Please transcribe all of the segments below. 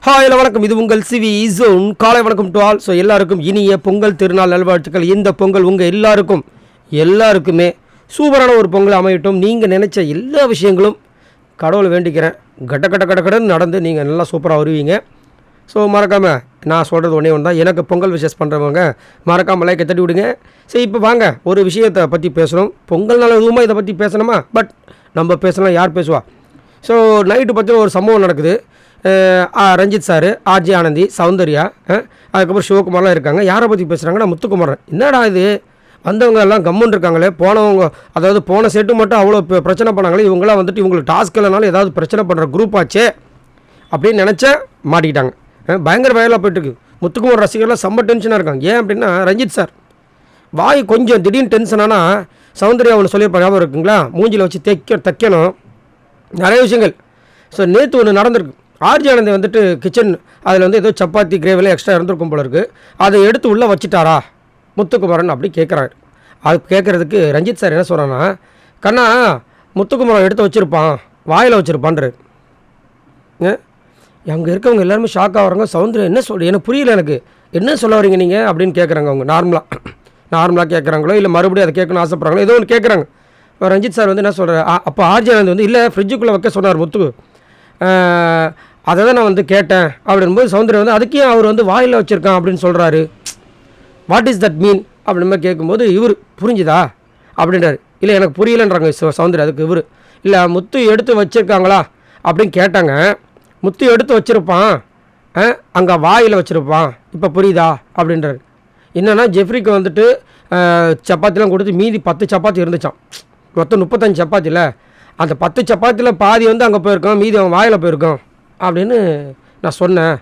Hi வணக்கம், இது உங்கள் சிவி ஜோன். காலை வணக்கம் டு ஆல். ஸோ எல்லாருக்கும் இனிய பொங்கல் திருநாள் நல்வாழ்த்துக்கள். இந்த பொங்கல் உங்கள் எல்லாருக்குமே சூப்பரான ஒரு பொங்கல் அமையட்டும். நீங்கள் நினச்ச எல்லா விஷயங்களும் கடவுளை வேண்டிக்கிறேன் கடன்னு நடந்து நீங்கள் நல்லா சூப்பராக வருவீங்க. ஸோ மறக்காமல் நான் சொல்கிறது ஒன்றே ஒன்று தான், எனக்கு பொங்கல் விஷஸ் பண்ணுறவங்க மறக்காமல் லைக்கை தட்டி விடுங்க. சரி, இப்போ வாங்க ஒரு விஷயத்தை பற்றி பேசுகிறோம். பொங்கல் நாள் எதுவுமா இதை பற்றி பேசணுமா? பட் நம்ம பேசலாம், யார் பேசுவா? ஸோ நைட்டு பற்றி ஒரு சம்பவம் நடக்குது. ரஞ்சித் சார், ஆர்ஜே ஆனந்தி, சௌந்தர்யா, அதுக்கப்புறம் சிவகுமார்லாம் இருக்காங்க. யாரை பற்றி பேசுகிறாங்கன்னா முத்துக்குமார். என்னடா இது, வந்தவங்க எல்லாம் கம்முன்னு இருக்காங்களே, போனவங்க அதாவது போன செட்டு மட்டும் அவ்வளோ பிரச்சனை பண்ணாங்களே, இவங்களாம் வந்துட்டு இவங்களுக்கு டாஸ்க் இல்லைனாலும் ஏதாவது பிரச்சனை பண்ணுற குரூப் ஆச்சே அப்படின்னு நினச்சா மாட்டிக்கிட்டாங்க. பயங்கர வயலாக போயிட்டுருக்கு. முத்துக்குமார் ரசிகர்லாம் செம்ம டென்ஷனாக இருக்காங்க. ஏன் அப்படின்னா, ரஞ்சித் சார் வாய் கொஞ்சம் திடீர்னு டென்ஷன் ஆனால் சௌந்தர்யா ஒன்று சொல்லியிருப்பாங்க, ஞாபகம் இருக்குங்களா? மூஞ்சில் வச்சு தைக்கணும் நிறைய விஷயங்கள். ஸோ நேற்று ஒன்று நடந்திருக்கு. ஆர்ஜி ஆனந்தி வந்துட்டு கிச்சன் அதில் வந்து ஏதோ சப்பாத்தி கிரேவிலாம் எக்ஸ்ட்ரா இருந்திருக்கும் போல இருக்குது. அதை எடுத்து உள்ளே வச்சுட்டாரா முத்துக்குமாரன் அப்படி கேட்குறாரு. அது கேட்குறதுக்கு ரஞ்சித் சார் என்ன சொல்கிறான்னா, கண்ணா முத்துக்குமாரன் எடுத்து வச்சுருப்பான், வாயில் வச்சுருப்பான்றாரு. அங்கே இருக்கவங்க எல்லாருமே ஷாக் ஆகிறாங்க. சௌந்தர்யா என்ன எனக்கு புரியல, எனக்கு என்ன சொல்ல வரீங்க நீங்கள் அப்படின்னு கேட்குறாங்க. அவங்க நார்மலாக கேட்குறாங்களோ இல்லை மறுபடியும் அதை கேட்கணும்னு ஆசைப்பட்றாங்களோ ஏதோ ஒன்று கேட்குறாங்க. ரஞ்சித் சார் வந்து என்ன சொல்கிறார், அப்போ ஆர்ஜி ஆனந்தி வந்து இல்லை ஃப்ரிட்ஜுக்குள்ளே வைக்க சொன்னார் முத்துக்கு, அதை தான் நான் வந்து கேட்டேன் அப்படின்போது சௌந்தர்யா வந்து அதுக்கே அவர் வந்து வாயில் வச்சுருக்கான் அப்படின்னு சொல்கிறாரு. வாட் இஸ் தட் மீன் அப்படின்னு மாதிரி கேட்கும்போது இவர் புரிஞ்சுதா அப்படின்றாரு. இல்லை எனக்கு புரியலன்றாங்க சௌந்தர்யா. அதுக்கு இவர் இல்லை முத்து எடுத்து வச்சுருக்காங்களா அப்படின்னு கேட்டாங்க. முத்து எடுத்து வச்சுருப்பான், அங்கே வாயில் வச்சுருப்பான், இப்போ புரியுதா அப்படின்றாரு. என்னென்னா ஜெஃப்ரிக்கு வந்துட்டு சப்பாத்திலாம் கொடுத்து மீதி 10 சப்பாத்தி இருந்துச்சான். மொத்தம் 35 சப்பாத்தியில் அந்த 10 சப்பாத்தியில் பாதி வந்து அங்கே போயிருக்கோம், மீதி அவன் வாயில் போயிருக்கோம் அப்படின்னு நான் சொன்னேன்.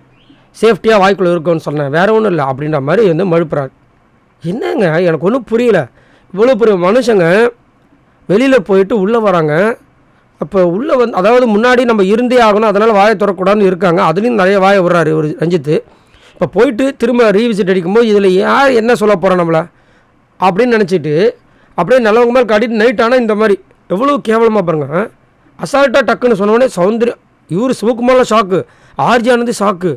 சேஃப்டியாக வாய்க்குள்ளே இருக்கும்னு சொன்னேன், வேறு ஒன்றும் இல்லை அப்படின்ற மாதிரி வந்து மழுப்புறாரு. என்னங்க எனக்கு ஒன்றும் புரியல. இவ்வளோ பெரிய மனுஷங்க வெளியில் போயிட்டு உள்ளே வராங்க. அப்போ உள்ளே வந்து அதாவது முன்னாடி நம்ம இருந்தே ஆகணும், அதனால் வாயை திறக்கூடாதுன்னு இருக்காங்க. அதுலேயும் நிறைய வாயை விடுறாரு ஒரு ரஞ்சித்து. இப்போ போயிட்டு திரும்ப ரீவிசிட் அடிக்கும்போது இதில் யார் என்ன சொல்ல போகிறோம் நம்மளை அப்படின்னு நினச்சிட்டு அப்படியே நல்லவங்க மேலே காட்டிட்டு நைட் ஆனால் இந்த மாதிரி எவ்வளோ கேவலமாக பாருங்கள். அசால்ட்டாக டக்குன்னு சொன்னோடனே சௌந்தர்யா இவர் சிவகுமாரில் ஷாக்கு, ஆர்ஜி ஆனந்தி ஷாக்கு.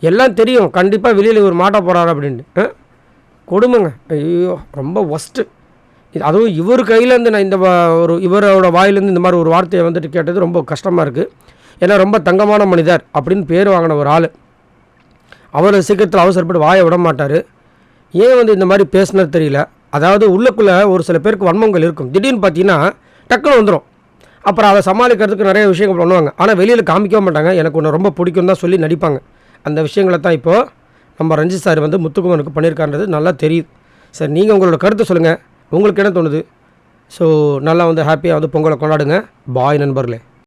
எல்லாம் தெரியும் கண்டிப்பாக வெளியில் இவர் மாட்ட போகிறாரு அப்படின்ட்டு. கொடுமைங்க. ஐயோ ரொம்ப ஒஸ்ட்டு. அதுவும் இவர் கையிலேருந்து நான் இந்த ஒரு இவரோட வாயிலேருந்து இந்த மாதிரி ஒரு வார்த்தையை வந்துட்டு கேட்டது ரொம்ப கஷ்டமாக இருக்குது. ஏன்னா ரொம்ப தங்கமான மனிதர் அப்படின்னு பேர் வாங்கின ஒரு ஆள். அவர் சீக்கிரத்தில் அவசரப்பட்டு வாயை விட மாட்டார். ஏன் வந்து இந்த மாதிரி பேசுனது தெரியல. அதாவது உள்ளுக்குள்ளே ஒரு சில பேருக்கு வன்மங்கள் இருக்கும், திடீர்னு பார்த்தீங்கன்னா டக்குன்னு வந்துடும். அப்புறம் அதை சமாளிக்கிறதுக்கு நிறைய விஷயங்கள் பண்ணுவாங்க, ஆனால் வெளியில் காமிக்க மாட்டாங்க. எனக்கு ஒன்று ரொம்ப பிடிக்கும் தான் சொல்லி நடிப்பாங்க. அந்த விஷயங்களை தான் இப்போது நம்ம ரஞ்சித் சார் வந்து முத்துக்குமாருக்கு பண்ணியிருக்கான்றது நல்லா தெரியுது. சரி, நீங்கள் உங்களோட கருத்தை சொல்லுங்கள், உங்களுக்கு என்ன தோணுது? ஸோ நல்லா வந்து ஹாப்பியாக வந்து பொங்கலை கொண்டாடுங்க. பாய் நண்பர்களே.